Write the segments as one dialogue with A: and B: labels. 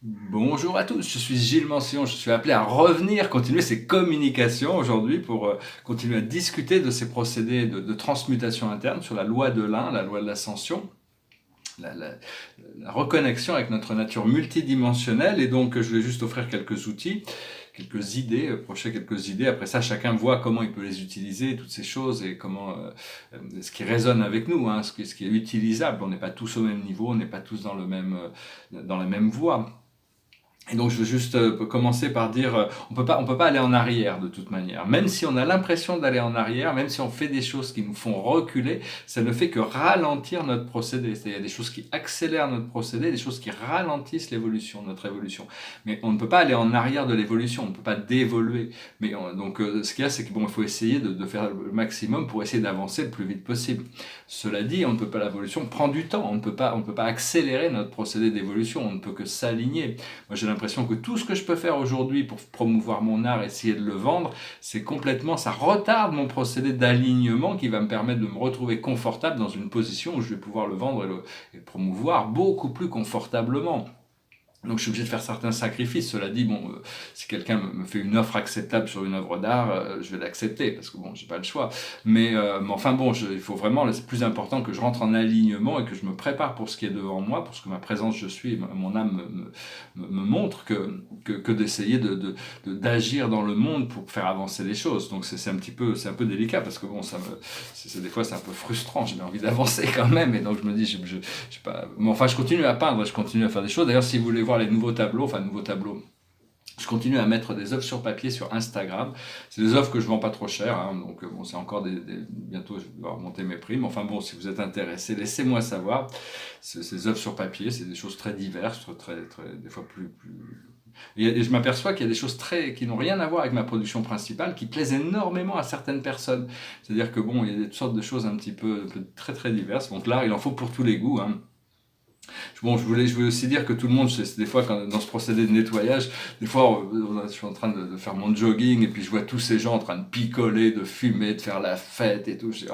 A: Bonjour à tous, je suis Gilles Mention, je suis appelé à revenir, continuer ces communications aujourd'hui pour continuer à discuter de ces procédés de transmutation interne sur la loi de l'un, la loi de l'ascension, la, la- la reconnexion avec notre nature multidimensionnelle. Et donc je vais juste offrir quelques outils, quelques idées, projeter quelques idées. Après ça, chacun voit comment il peut les utiliser, toutes ces choses, et comment ce qui résonne avec nous, hein, ce qui est utilisable. On n'est pas tous au même niveau, on n'est pas tous dans la même voie. Et donc je veux juste commencer par dire, on peut pas aller en arrière de toute manière. Même si on a l'impression d'aller en arrière, même si on fait des choses qui nous font reculer, ça ne fait que ralentir notre procédé. Il y a des choses qui accélèrent notre procédé, des choses qui ralentissent l'évolution, notre évolution. Mais on ne peut pas aller en arrière de l'évolution, on ne peut pas dévoluer. Donc ce qu'il y a, c'est que bon, il faut essayer de faire le maximum pour essayer d'avancer le plus vite possible. Cela dit, on ne peut pas, l'évolution prend du temps, on ne peut pas accélérer notre procédé d'évolution, on ne peut que s'aligner. Moi, j'ai l'impression que tout ce que je peux faire aujourd'hui pour promouvoir mon art, essayer de le vendre, c'est complètement, ça retarde mon procédé d'alignement qui va me permettre de me retrouver confortable dans une position où je vais pouvoir le vendre et le promouvoir beaucoup plus confortablement. Donc je suis obligé de faire certains sacrifices. Cela dit, bon, si quelqu'un me fait une offre acceptable sur une œuvre d'art, je vais l'accepter parce que bon, j'ai pas le choix. Mais enfin bon, il faut vraiment, c'est plus important que je rentre en alignement et que je me prépare pour ce qui est devant moi, pour ce que ma présence je suis, mon âme me montre que d'essayer d'agir dans le monde pour faire avancer les choses. Donc c'est un peu délicat parce que bon, des fois c'est un peu frustrant. J'ai envie d'avancer quand même et donc je me dis, je sais pas. Mais enfin, je continue à peindre, je continue à faire des choses. D'ailleurs, si vous voulez voir les nouveaux tableaux, je continue à mettre des œuvres sur papier sur Instagram. C'est des œuvres que je vends pas trop cher, hein, donc bon, c'est encore bientôt je vais devoir monter mes prix. Mais enfin bon, si vous êtes intéressé, laissez-moi savoir. Ces œuvres sur papier, c'est des choses très diverses, des fois plus. Et je m'aperçois qu'il y a des choses qui n'ont rien à voir avec ma production principale, qui plaisent énormément à certaines personnes. C'est-à-dire que bon, il y a toutes sortes de choses un peu très très diverses. Donc là, il en faut pour tous les goûts, hein. Bon, je voulais aussi dire que tout le monde, des fois, dans ce procédé de nettoyage, des fois, je suis en train de faire mon jogging et puis je vois tous ces gens en train de picoler, de fumer, de faire la fête et tout. Je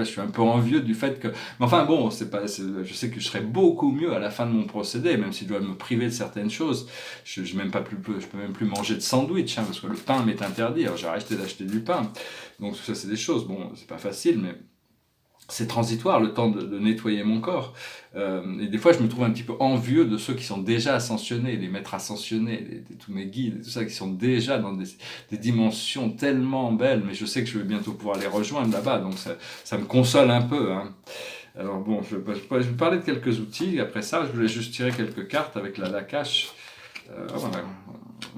A: suis un peu envieux du fait que. Mais enfin, bon, je sais que je serais beaucoup mieux à la fin de mon procédé, même si je dois me priver de certaines choses. Je peux même plus manger de sandwich, hein, parce que le pain m'est interdit. Alors j'ai arrêté d'acheter du pain. Donc tout ça, c'est des choses. Bon, c'est pas facile, mais c'est transitoire, le temps de nettoyer mon corps. Et des fois, je me trouve un petit peu envieux de ceux qui sont déjà ascensionnés, les maîtres ascensionnés, tous mes guides, et tout ça, qui sont déjà dans des dimensions tellement belles, mais je sais que je vais bientôt pouvoir les rejoindre là-bas, donc ça me console un peu, hein. Alors bon, je vais parler de quelques outils, après ça, je voulais juste tirer quelques cartes avec la Lakash.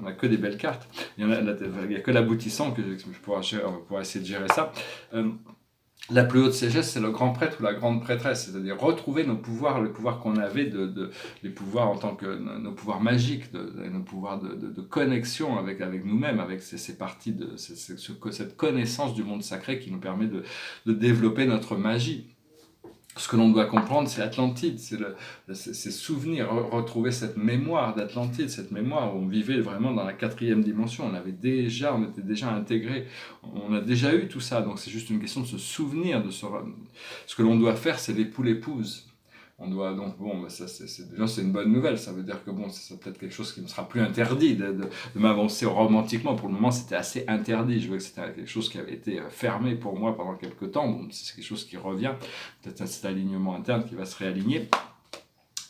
A: On a que des belles cartes. Il y a que l'aboutissant que je on va pouvoir essayer de gérer ça. Euh, la plus haute sagesse, c'est le grand prêtre ou la grande prêtresse, c'est-à-dire retrouver nos pouvoirs, le pouvoir qu'on avait, les pouvoirs en tant que nos pouvoirs magiques, nos pouvoirs de connexion avec nous-mêmes, avec ces parties cette connaissance du monde sacré qui nous permet de développer notre magie. Ce que l'on doit comprendre, c'est Atlantide, c'est souvenir, retrouver cette mémoire d'Atlantide, cette mémoire où on vivait vraiment dans la quatrième dimension. On était déjà intégré, on a déjà eu tout ça. Donc c'est juste une question de se souvenir ce que l'on doit faire, c'est l'époux-l'épouse. On doit donc bon, déjà c'est une bonne nouvelle. Ça veut dire que bon, c'est peut-être quelque chose qui ne sera plus interdit de m'avancer romantiquement. Pour le moment, c'était assez interdit. Je vois que c'était quelque chose qui avait été fermé pour moi pendant quelques temps. Bon, c'est quelque chose qui revient. Peut-être cet alignement interne qui va se réaligner.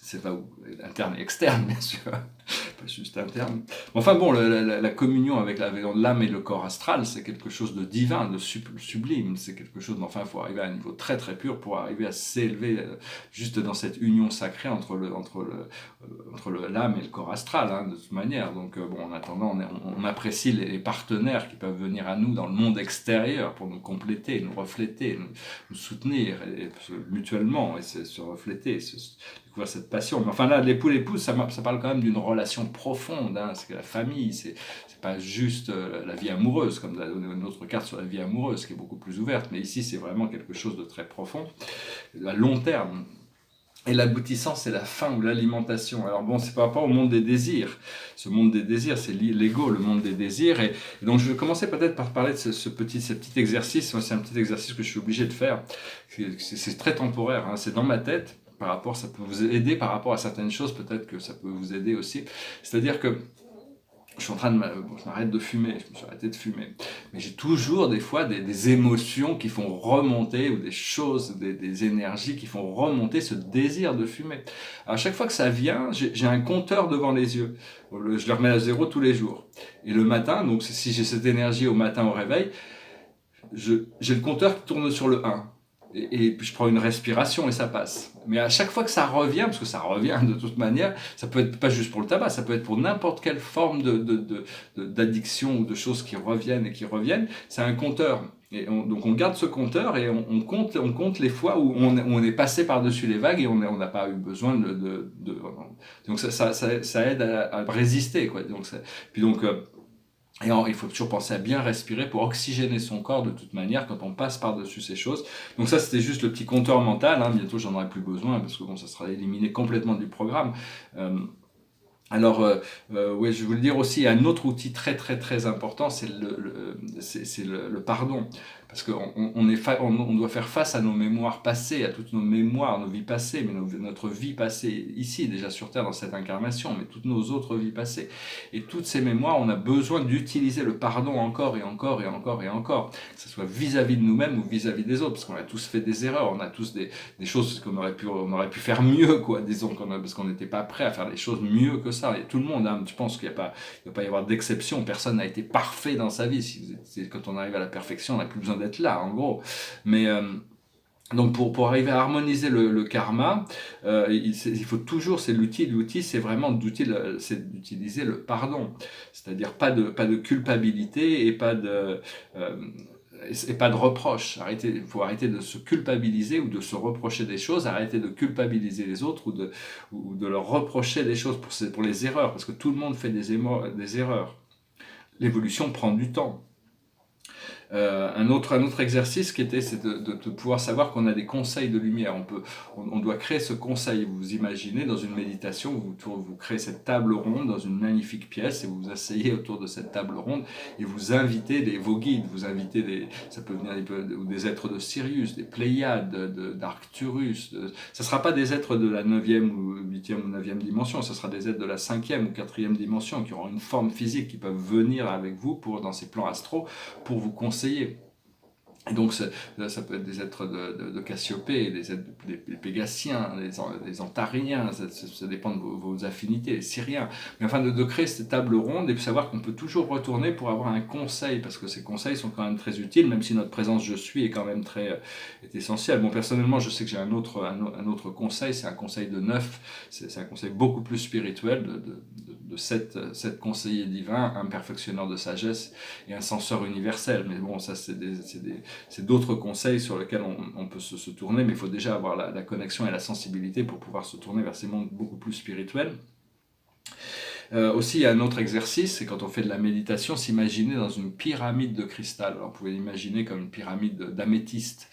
A: C'est pas interne et externe, bien sûr, pas juste interne. Enfin bon, la communion avec l'âme et le corps astral, c'est quelque chose de divin, de sublime. C'est quelque chose, enfin, il faut arriver à un niveau très très pur pour arriver à s'élever juste dans cette union sacrée entre l'âme et le corps astral, hein, de toute manière. Donc bon, en attendant, on apprécie les partenaires qui peuvent venir à nous dans le monde extérieur pour nous compléter, nous refléter, nous soutenir mutuellement et se refléter, découvrir cette passion. Mais enfin là, l'épouse, ça parle quand même d'une relation profonde, hein, c'est que la famille, c'est pas juste la vie amoureuse, comme une autre carte sur la vie amoureuse, qui est beaucoup plus ouverte, mais ici, c'est vraiment quelque chose de très profond, à long terme. Et l'aboutissant, c'est la faim ou l'alimentation. Alors bon, c'est par rapport au monde des désirs. Ce monde des désirs, c'est l'ego, le monde des désirs. Et donc, je vais commencer peut-être par parler de ce petit exercice. C'est un petit exercice que je suis obligé de faire. C'est très temporaire, hein. C'est dans ma tête. ça peut vous aider par rapport à certaines choses, peut-être que ça peut vous aider aussi. C'est-à-dire que je suis en train de je m'arrête de fumer, je me suis arrêté de fumer, mais j'ai toujours des fois des émotions qui font remonter, ou des choses, des énergies qui font remonter ce désir de fumer. Alors, à chaque fois que ça vient, j'ai un compteur devant les yeux. Je le remets à 0 tous les jours. Et le matin, donc si j'ai cette énergie au matin au réveil, j'ai le compteur qui tourne sur le 1. Et puis je prends une respiration et ça passe. Mais à chaque fois que ça revient, parce que ça revient de toute manière, ça peut être pas juste pour le tabac, ça peut être pour n'importe quelle forme d'addiction ou de choses qui reviennent et qui reviennent, c'est un compteur. Et donc on garde ce compteur et on compte les fois où on est passé par-dessus les vagues et on n'a pas eu besoin donc ça aide à résister, quoi. Et il faut toujours penser à bien respirer pour oxygéner son corps de toute manière quand on passe par-dessus ces choses. Donc ça, c'était juste le petit compteur mental. Bientôt, j'en aurai plus besoin parce que ça sera éliminé complètement du programme. Ouais, je voulais dire aussi, un autre outil très très très important, c'est le pardon. Parce qu'on doit faire face à nos mémoires passées, à toutes nos mémoires, nos vies passées, mais notre vie passée ici, déjà sur Terre, dans cette incarnation, mais toutes nos autres vies passées. Et toutes ces mémoires, on a besoin d'utiliser le pardon encore et encore et encore et encore, que ce soit vis-à-vis de nous-mêmes ou vis-à-vis des autres, parce qu'on a tous fait des erreurs, on a tous des choses qu'on aurait pu faire mieux, quoi, disons, parce qu'on n'était pas prêt à faire les choses mieux que ça. Et tout le monde, je pense qu'il ne va pas y avoir d'exception, personne n'a été parfait dans sa vie. Quand on arrive à la perfection, on n'a plus besoin d'être là, en gros. Mais donc pour arriver à harmoniser le karma, il faut toujours, l'outil c'est vraiment d'utiliser le pardon, c'est-à-dire pas de culpabilité et pas de reproche. Il faut arrêter de se culpabiliser ou de se reprocher des choses, arrêter de culpabiliser les autres ou de leur reprocher des choses pour les erreurs, parce que tout le monde fait des erreurs. L'évolution prend du temps. Un autre exercice c'est de pouvoir savoir qu'on a des conseils de lumière. On doit créer ce conseil. Vous imaginez dans une méditation, vous créez cette table ronde dans une magnifique pièce et vous vous asseyez autour de cette table ronde et vous invitez vos guides, ça peut venir des êtres de Sirius, des Pléiades, d'Arcturus. Ça ne sera pas des êtres de la 9e ou 8e ou 9e dimension, ça sera des êtres de la 5e ou 4e dimension qui auront une forme physique, qui peuvent venir avec vous dans ces plans astraux pour vous conseiller. Et donc ça peut être des êtres de Cassiopée, des Pégassiens, des Antariens, ça dépend de vos affinités, les Syriens. Mais enfin de créer cette table ronde et de savoir qu'on peut toujours retourner pour avoir un conseil, parce que ces conseils sont quand même très utiles, même si notre présence je suis est quand même est essentielle. Bon, personnellement, je sais que j'ai un autre conseil, c'est un conseil de 9, c'est un conseil beaucoup plus spirituel de 7 conseillers divins, un perfectionneur de sagesse et un censeur universel. Mais bon, ça c'est d'autres conseils sur lesquels on peut se tourner, mais il faut déjà avoir la connexion et la sensibilité pour pouvoir se tourner vers ces mondes beaucoup plus spirituels. Aussi, il y a un autre exercice, c'est quand on fait de la méditation, s'imaginer dans une pyramide de cristal. Alors, vous pouvez l'imaginer comme une pyramide d'améthyste.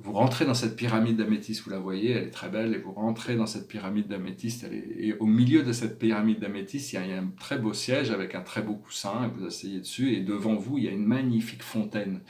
A: Vous rentrez dans cette pyramide d'améthyste, vous la voyez, elle est très belle, et vous rentrez dans cette pyramide d'améthyste, et au milieu de cette pyramide d'améthyste, il y a un très beau siège avec un très beau coussin, et vous asseyez dessus, et devant vous, il y a une magnifique fontaine,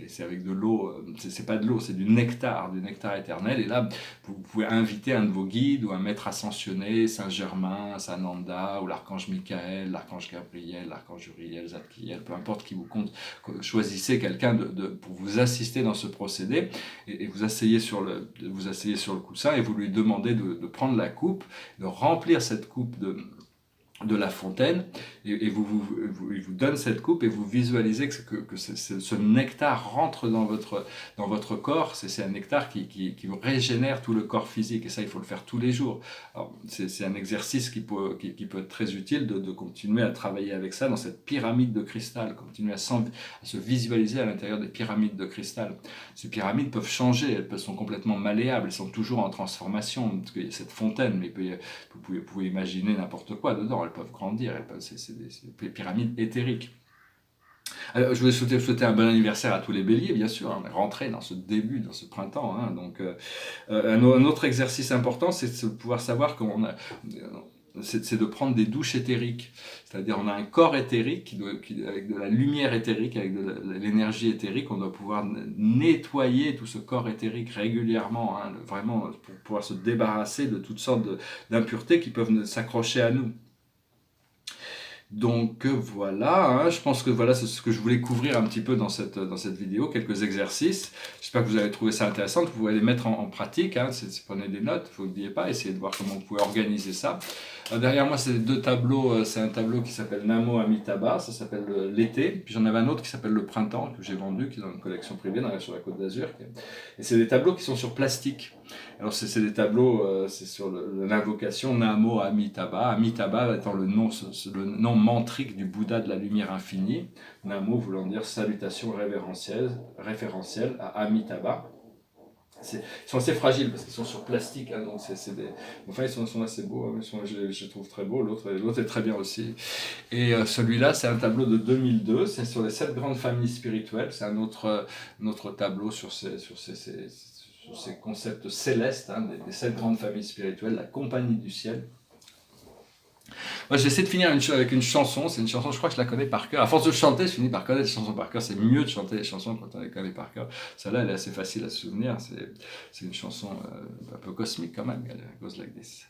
A: c'est avec de l'eau, c'est pas de l'eau, c'est du nectar éternel, et là, vous pouvez inviter un de vos guides, ou un maître ascensionné, Saint-Germain, Saint-Nanda, ou l'archange Michael, l'archange Gabriel, l'archange Uriel, Zadkiel, peu importe qui vous compte, choisissez quelqu'un pour vous assister dans ce procédé, et vous asseyez sur le coussin et vous lui demandez de prendre la coupe, de remplir cette coupe de la fontaine, et il vous donne cette coupe et vous visualisez que ce nectar rentre dans votre corps. C'est un nectar qui vous régénère tout le corps physique, et ça il faut le faire tous les jours. Alors, c'est un exercice qui peut être très utile de continuer à travailler avec ça dans cette pyramide de cristal, continuer à se visualiser à l'intérieur des pyramides de cristal. Ces pyramides peuvent changer, elles sont complètement malléables, elles sont toujours en transformation, parce qu'il y a cette fontaine, mais vous pouvez imaginer n'importe quoi dedans. Elles peuvent grandir, c'est des pyramides éthériques. Alors, je voulais souhaiter un bon anniversaire à tous les béliers, bien sûr, on est rentré dans ce début, dans ce printemps. Donc, un autre exercice important, c'est de pouvoir savoir qu'on a... c'est de prendre des douches éthériques. C'est-à-dire, on a un corps éthérique avec de la lumière éthérique, avec de l'énergie éthérique, on doit pouvoir nettoyer tout ce corps éthérique régulièrement, hein, vraiment pour pouvoir se débarrasser de toutes sortes d'impuretés qui peuvent s'accrocher à nous. Donc voilà, hein, je pense que voilà, c'est ce que je voulais couvrir un petit peu dans cette vidéo, quelques exercices. J'espère que vous avez trouvé ça intéressant, que vous pouvez les mettre en pratique, hein, prenez des notes, vous n'oubliez pas, essayez de voir comment vous pouvez organiser ça. Derrière moi, c'est deux tableaux, c'est un tableau qui s'appelle Namo Amitabha, ça s'appelle l'été, puis j'en avais un autre qui s'appelle le printemps, que j'ai vendu, qui est dans une collection privée sur la Côte d'Azur. Et c'est des tableaux qui sont sur plastique. Alors c'est des tableaux, c'est sur l'invocation Namo Amitabha, Amitabha étant le nom mantrique du Bouddha de la lumière infinie, Namo voulant dire salutation référentielle à Amitabha. Ils sont assez fragiles parce qu'ils sont sur plastique, hein, donc enfin ils sont assez beaux, hein, je trouve très beaux, l'autre est très bien aussi. Et celui-là, c'est un tableau de 2002, c'est sur les 7 grandes familles spirituelles, c'est un autre tableau sur ces concepts célestes, hein, des 7 grandes familles spirituelles, la compagnie du ciel. Moi, j'essaie de finir avec une chanson. C'est une chanson, je crois que je la connais par cœur. À force de chanter, je finis par connaître les chansons par cœur. C'est mieux de chanter les chansons quand on les connaît par cœur. Celle-là, elle est assez facile à se souvenir. C'est une chanson un peu cosmique quand même. Elle goes like this.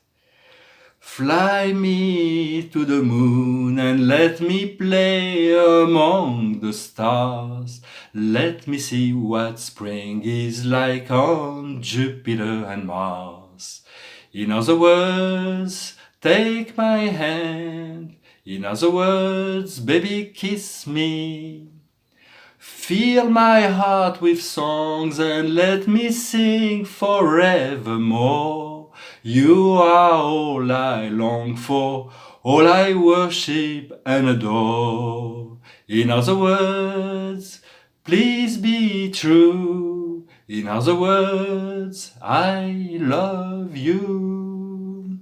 A: Fly me to the moon and let me play among the stars. Let me see what spring is like on Jupiter and Mars. In other words, take my hand. In other words, baby, kiss me. Fill my heart with songs and let me sing forevermore. You are all I long for, all I worship and adore. In other words, please be true. In other words, I love you.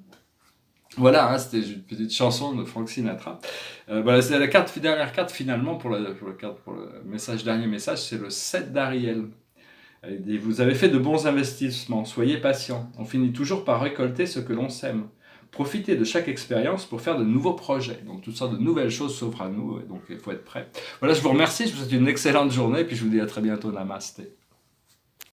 A: Voilà, hein, c'était une petite chanson de Frank Sinatra. Voilà, c'est la dernière carte finalement pour le dernier message, c'est le 7 d'Ariel. Vous avez fait de bons investissements, soyez patient. On finit toujours par récolter ce que l'on sème. Profitez de chaque expérience pour faire de nouveaux projets. Donc toutes sortes de nouvelles choses s'offrent à nous, donc il faut être prêt. Voilà, je vous remercie, je vous souhaite une excellente journée, et puis je vous dis à très bientôt, namasté.